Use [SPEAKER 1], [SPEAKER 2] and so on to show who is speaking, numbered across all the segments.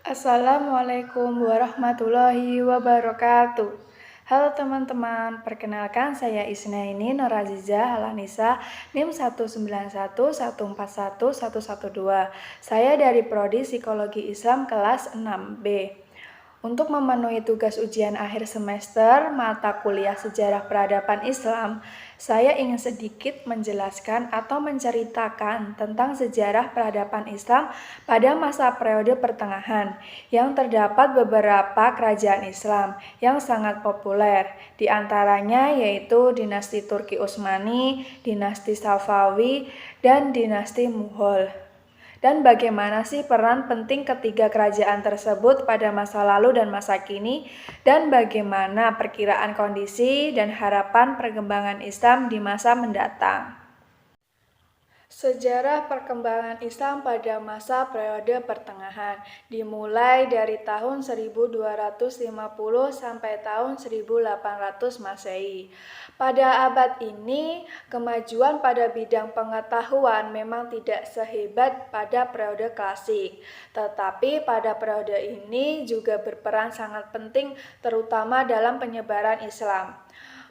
[SPEAKER 1] Assalamualaikum warahmatullahi wabarakatuh. Halo teman-teman, perkenalkan saya Isnaini Noraziza Halanisa, NIM 191141112. Saya dari Prodi Psikologi Islam kelas 6B. Untuk memenuhi tugas ujian akhir semester mata kuliah Sejarah Peradaban Islam, saya ingin sedikit menjelaskan atau menceritakan tentang sejarah peradaban Islam pada masa periode pertengahan, yang terdapat beberapa kerajaan Islam yang sangat populer, di antaranya yaitu dinasti Turki Utsmani, dinasti Safawi, dan dinasti Mughal. Dan bagaimana sih peran penting ketiga kerajaan tersebut pada masa lalu dan masa kini, dan bagaimana perkiraan kondisi dan harapan perkembangan Islam di masa mendatang. Sejarah perkembangan Islam pada masa periode pertengahan dimulai dari tahun 1250 sampai tahun 1800 Masehi. Pada abad ini, kemajuan pada bidang pengetahuan memang tidak sehebat pada periode klasik, tetapi pada periode ini juga berperan sangat penting terutama dalam penyebaran Islam.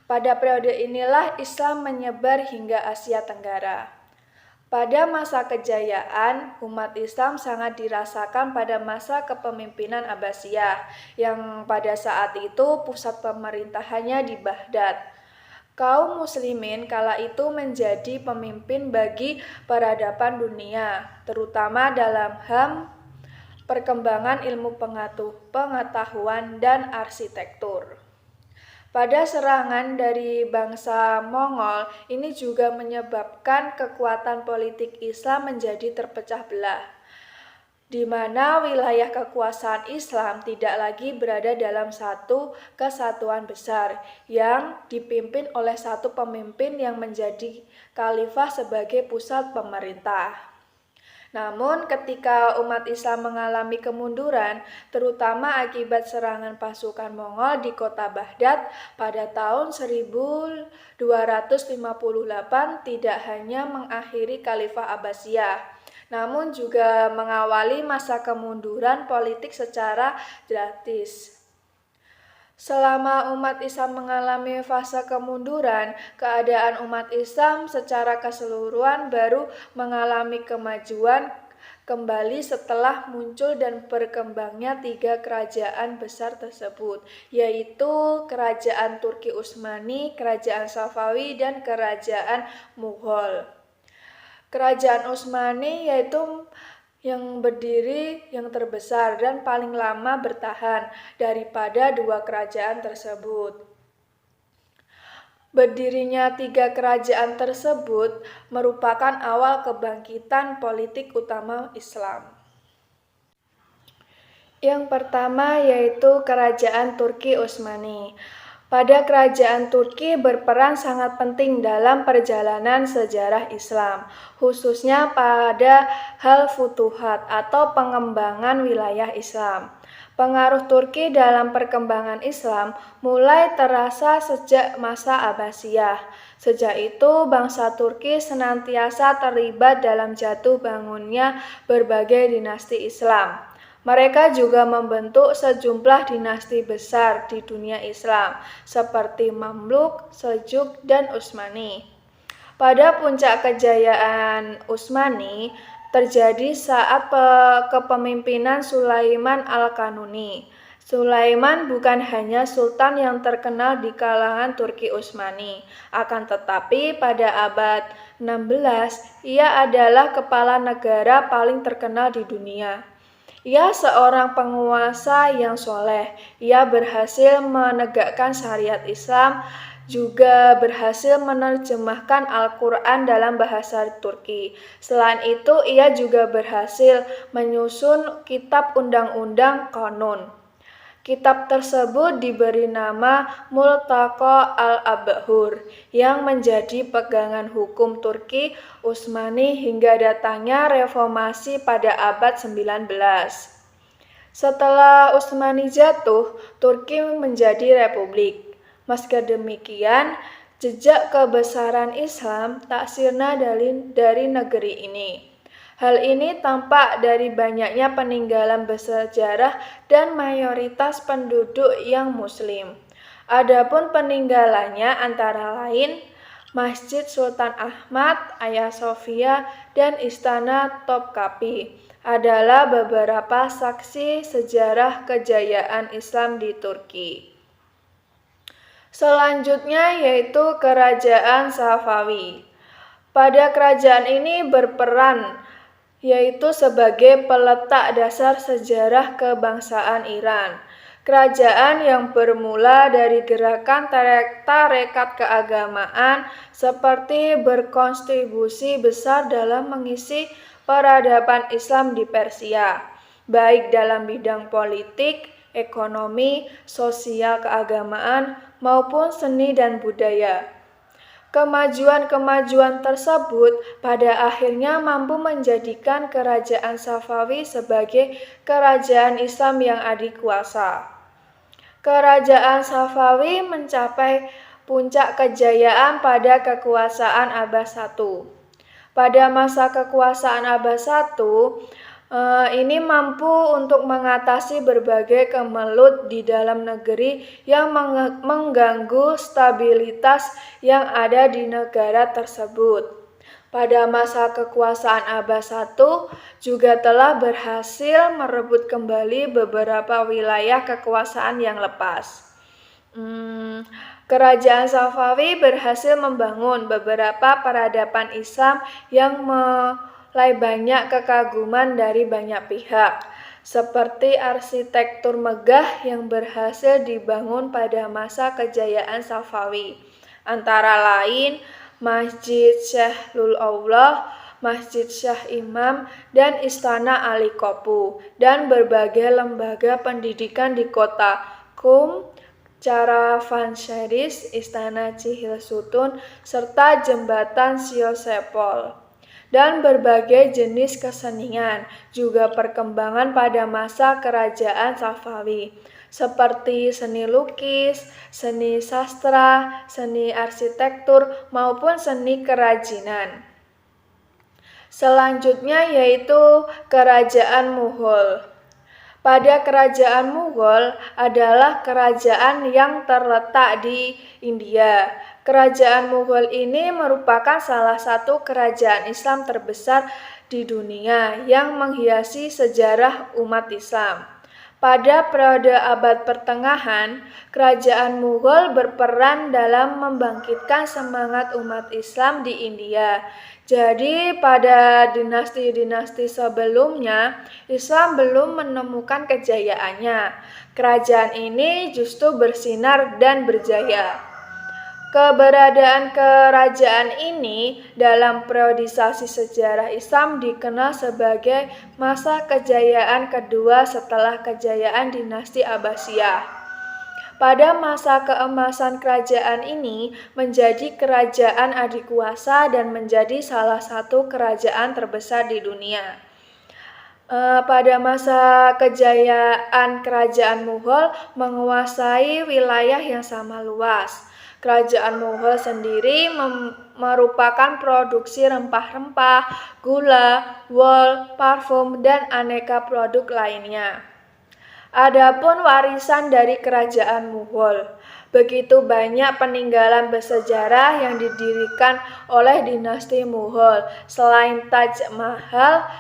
[SPEAKER 1] Pada periode inilah Islam menyebar hingga Asia Tenggara. Pada masa kejayaan, umat Islam sangat dirasakan pada masa kepemimpinan Abbasiyah, yang pada saat itu pusat pemerintahannya di Baghdad. Kaum muslimin kala itu menjadi pemimpin bagi peradaban dunia, terutama dalam hal perkembangan ilmu pengetahuan dan arsitektur. Pada serangan dari bangsa Mongol, ini juga menyebabkan kekuatan politik Islam menjadi terpecah belah, di mana wilayah kekuasaan Islam tidak lagi berada dalam satu kesatuan besar yang dipimpin oleh satu pemimpin yang menjadi khalifah sebagai pusat pemerintah. Namun ketika umat Islam mengalami kemunduran, terutama akibat serangan pasukan Mongol di kota Baghdad pada tahun 1258, tidak hanya mengakhiri Khalifah Abbasiyah, namun juga mengawali masa kemunduran politik secara drastis. Selama umat Islam mengalami fase kemunduran, keadaan umat Islam secara keseluruhan baru mengalami kemajuan kembali setelah muncul dan berkembangnya tiga kerajaan besar tersebut, yaitu Kerajaan Turki Utsmani, Kerajaan Safawi, dan Kerajaan Mughal. Kerajaan Utsmani yaitu yang berdiri yang terbesar dan paling lama bertahan daripada dua kerajaan tersebut. Berdirinya tiga kerajaan tersebut merupakan awal kebangkitan politik utama Islam. Yang pertama yaitu Kerajaan Turki Utsmani. Pada kerajaan Turki berperan sangat penting dalam perjalanan sejarah Islam, khususnya pada hal futuhat atau pengembangan wilayah Islam. Pengaruh Turki dalam perkembangan Islam mulai terasa sejak masa Abbasiyah. Sejak itu, bangsa Turki senantiasa terlibat dalam jatuh bangunnya berbagai dinasti Islam. Mereka juga membentuk sejumlah dinasti besar di dunia Islam, seperti Mamluk, Seljuk, dan Utsmani. Pada puncak kejayaan Utsmani terjadi saat kepemimpinan Sulaiman Al-Kanuni. Sulaiman bukan hanya sultan yang terkenal di kalangan Turki Utsmani, akan tetapi pada abad 16 ia adalah kepala negara paling terkenal di dunia. Ia seorang penguasa yang soleh. Ia berhasil menegakkan syariat Islam, juga berhasil menerjemahkan Al-Quran dalam bahasa Turki. Selain itu, ia juga berhasil menyusun kitab undang-undang Qanun. Kitab tersebut diberi nama Multaqa al-Abhur, yang menjadi pegangan hukum Turki Utsmani hingga datangnya reformasi pada abad 19. Setelah Utsmani jatuh, Turki menjadi republik. Meski demikian, jejak kebesaran Islam tak sirna dari negeri ini. Hal ini tampak dari banyaknya peninggalan bersejarah dan mayoritas penduduk yang Muslim. Adapun peninggalannya antara lain Masjid Sultan Ahmad, Hagia Sophia, dan Istana Topkapi adalah beberapa saksi sejarah kejayaan Islam di Turki. Selanjutnya yaitu Kerajaan Safawi. Pada kerajaan ini berperan yaitu sebagai peletak dasar sejarah kebangsaan Iran. Kerajaan yang bermula dari gerakan tarekat keagamaan seperti berkontribusi besar dalam mengisi peradaban Islam di Persia, baik dalam bidang politik, ekonomi, sosial keagamaan, maupun seni dan budaya. Kemajuan-kemajuan tersebut pada akhirnya mampu menjadikan Kerajaan Safawi sebagai kerajaan Islam yang adikuasa. Kerajaan Safawi mencapai puncak kejayaan pada kekuasaan Abbas I. Pada masa kekuasaan Abbas I, ini mampu untuk mengatasi berbagai kemelut di dalam negeri yang mengganggu stabilitas yang ada di negara tersebut. Pada masa kekuasaan Abbas I juga telah berhasil merebut kembali beberapa wilayah kekuasaan yang lepas. Kerajaan Safawi berhasil membangun beberapa peradaban Islam yang mulai banyak kekaguman dari banyak pihak, seperti arsitektur megah yang berhasil dibangun pada masa kejayaan Safawi, antara lain Masjid Syekhulullah, Masjid Shah Imam, dan Istana Ali Kopu, dan berbagai lembaga pendidikan di kota Qum, Caravanseris, Istana Cihil Sutun, serta Jembatan Siosepol. Dan berbagai jenis kesenian, juga perkembangan pada masa kerajaan Safawi, seperti seni lukis, seni sastra, seni arsitektur, maupun seni kerajinan. Selanjutnya yaitu Kerajaan Mughal. Pada Kerajaan Mughal adalah kerajaan yang terletak di India. Kerajaan Mughal ini merupakan salah satu kerajaan Islam terbesar di dunia yang menghiasi sejarah umat Islam. Pada periode abad pertengahan, Kerajaan Mughal berperan dalam membangkitkan semangat umat Islam di India. Jadi pada dinasti-dinasti sebelumnya, Islam belum menemukan kejayaannya. Kerajaan ini justru bersinar dan berjaya. Keberadaan kerajaan ini dalam periodisasi sejarah Islam dikenal sebagai masa kejayaan kedua setelah kejayaan dinasti Abbasiyah. Pada masa keemasan kerajaan ini menjadi kerajaan adikuasa dan menjadi salah satu kerajaan terbesar di dunia. Pada masa kejayaan Kerajaan Mughal menguasai wilayah yang sama luas. Kerajaan Mughal sendiri merupakan produksi rempah-rempah, gula, wol, parfum, dan aneka produk lainnya. Adapun warisan dari Kerajaan Mughal, begitu banyak peninggalan bersejarah yang didirikan oleh dinasti Mughal. Selain Taj Mahal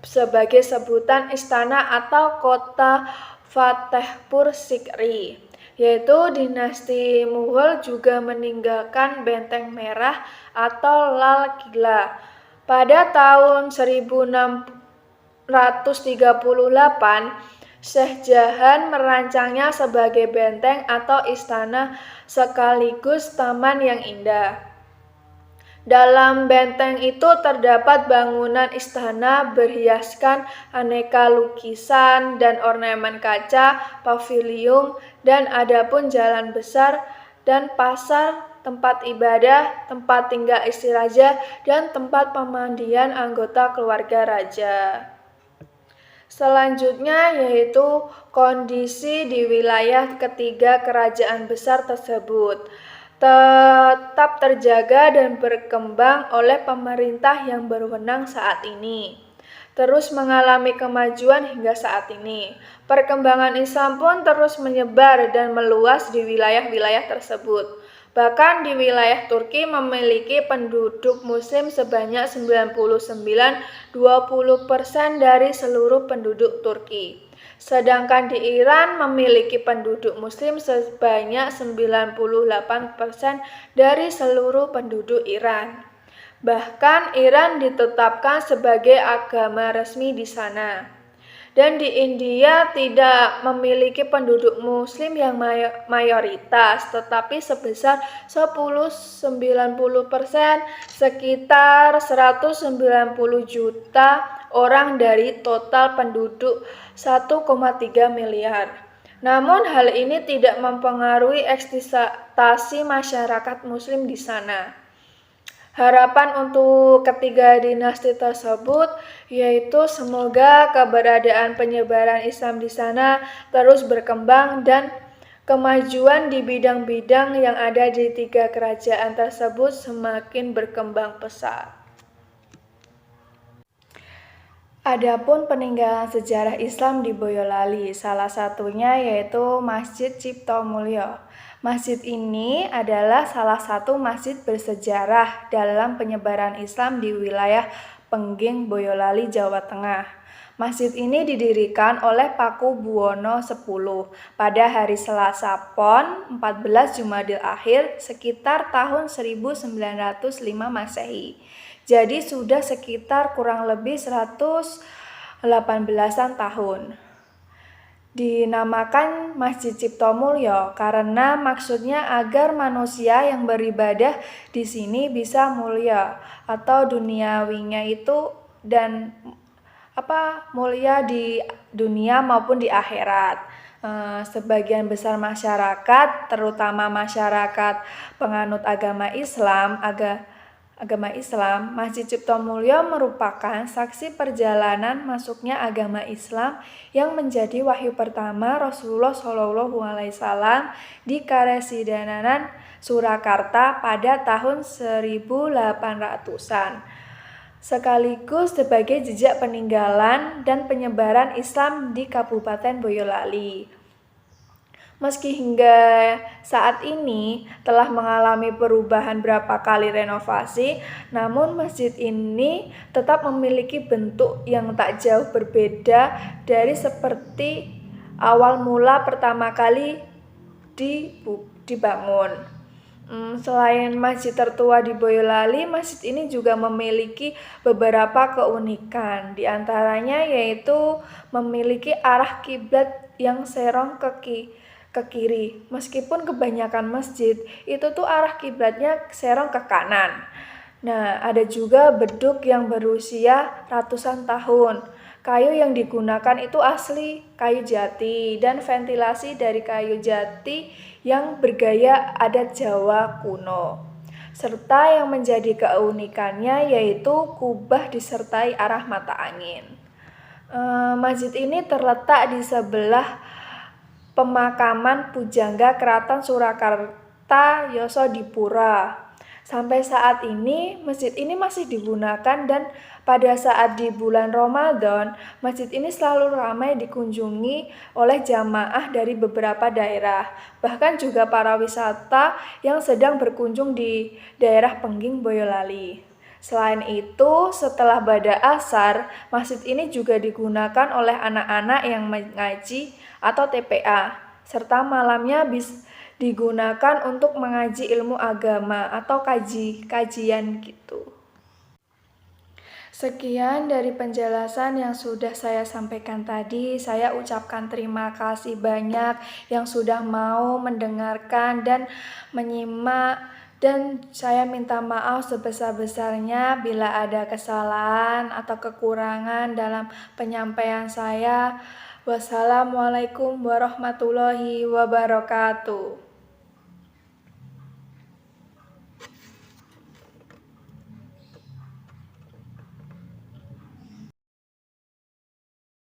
[SPEAKER 1] sebagai sebutan istana atau kota Fatehpur Sikri, yaitu dinasti Mughal juga meninggalkan Benteng Merah atau Lal Qila. Pada tahun 1638, Syekh Jahan merancangnya sebagai benteng atau istana sekaligus taman yang indah. Dalam benteng itu terdapat bangunan istana berhiaskan aneka lukisan dan ornamen kaca, paviliun, dan adapun jalan besar dan pasar, tempat ibadah, tempat tinggal istri raja, dan tempat pemandian anggota keluarga raja. Selanjutnya yaitu kondisi di wilayah ketiga kerajaan besar tersebut tetap terjaga dan berkembang oleh pemerintah yang berwenang saat ini. terus mengalami kemajuan hingga saat ini. Perkembangan Islam pun terus menyebar dan meluas di wilayah-wilayah tersebut. Bahkan di wilayah Turki memiliki penduduk muslim sebanyak 20% dari seluruh penduduk Turki. Sedangkan di Iran memiliki penduduk muslim sebanyak 98% dari seluruh penduduk Iran. Bahkan Iran ditetapkan sebagai agama resmi di sana. Dan di India tidak memiliki penduduk muslim yang mayoritas, tetapi sebesar 10-90%, sekitar 190 juta orang dari total penduduk 1,3 miliar. Namun hal ini tidak mempengaruhi ekspektasi masyarakat muslim di sana. Harapan untuk ketiga dinasti tersebut yaitu semoga keberadaan penyebaran Islam di sana terus berkembang dan kemajuan di bidang-bidang yang ada di tiga kerajaan tersebut semakin berkembang pesat. Adapun peninggalan sejarah Islam di Boyolali, salah satunya yaitu Masjid Ciptomulyo. Masjid ini adalah salah satu masjid bersejarah dalam penyebaran Islam di wilayah Pengging, Boyolali, Jawa Tengah. Masjid ini didirikan oleh Paku Buwono X pada hari Selasa Pon 14 Jumadil Akhir sekitar tahun 1905 Masehi. Jadi sudah sekitar kurang lebih 118-an tahun. Dinamakan Masjid Ciptomulyo karena maksudnya agar manusia yang beribadah di sini bisa mulia atau duniawinya itu dan mulia di dunia maupun di akhirat. Sebagian besar masyarakat, terutama masyarakat penganut agama Islam, Masjid Ciptomulyo merupakan saksi perjalanan masuknya agama Islam yang menjadi wahyu pertama Rasulullah SAW di Karesidenan Surakarta pada tahun 1800-an. Sekaligus sebagai jejak peninggalan dan penyebaran Islam di Kabupaten Boyolali. Meski hingga saat ini telah mengalami perubahan berapa kali renovasi, namun masjid ini tetap memiliki bentuk yang tak jauh berbeda dari seperti awal mula pertama kali dibangun. Selain masjid tertua di Boyolali, masjid ini juga memiliki beberapa keunikan. Di antaranya yaitu memiliki arah kiblat yang serong ke kiri. Meskipun kebanyakan masjid itu tuh arah kiblatnya serong ke kanan. Nah, ada juga beduk yang berusia ratusan tahun. Kayu yang digunakan itu asli kayu jati dan ventilasi dari kayu jati yang bergaya adat Jawa kuno. Serta yang menjadi keunikannya yaitu kubah disertai arah mata angin. Masjid ini terletak di sebelah pemakaman Pujangga Keraton Surakarta Yosodipura. Sampai saat ini masjid ini masih digunakan dan pada saat di bulan Ramadan, masjid ini selalu ramai dikunjungi oleh jamaah dari beberapa daerah, bahkan juga para wisata yang sedang berkunjung di daerah Pengging Boyolali. Selain itu, setelah bada asar, masjid ini juga digunakan oleh anak-anak yang mengaji atau TPA, serta malamnya digunakan untuk mengaji ilmu agama atau kajian gitu. Sekian dari penjelasan yang sudah saya sampaikan tadi. Saya ucapkan terima kasih banyak yang sudah mau mendengarkan dan menyimak. Dan saya minta maaf sebesar-besarnya bila ada kesalahan atau kekurangan dalam penyampaian saya. Wassalamualaikum warahmatullahi wabarakatuh.